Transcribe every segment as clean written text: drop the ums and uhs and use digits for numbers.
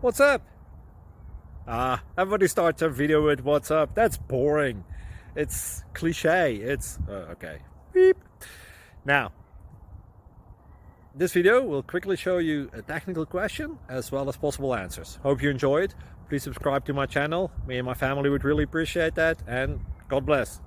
What's up? Everybody starts a video with what's up. That's boring. It's cliche. It's okay. Beep. Now, this video will quickly show you a technical question as well as possible answers. Hope you enjoy it. Please subscribe to my channel. Me and my family would really appreciate that, and God bless.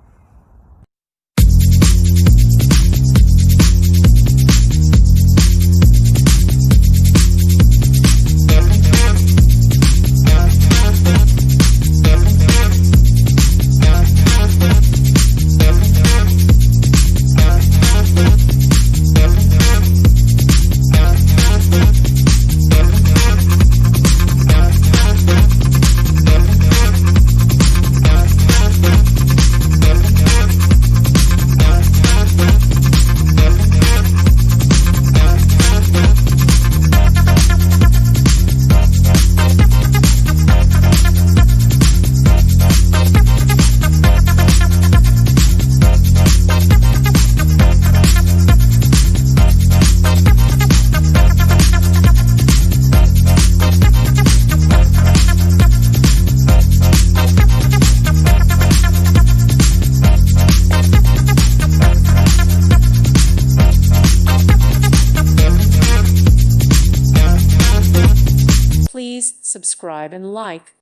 Please subscribe and like.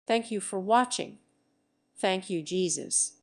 Thank you for watching. Thank you, Jesus.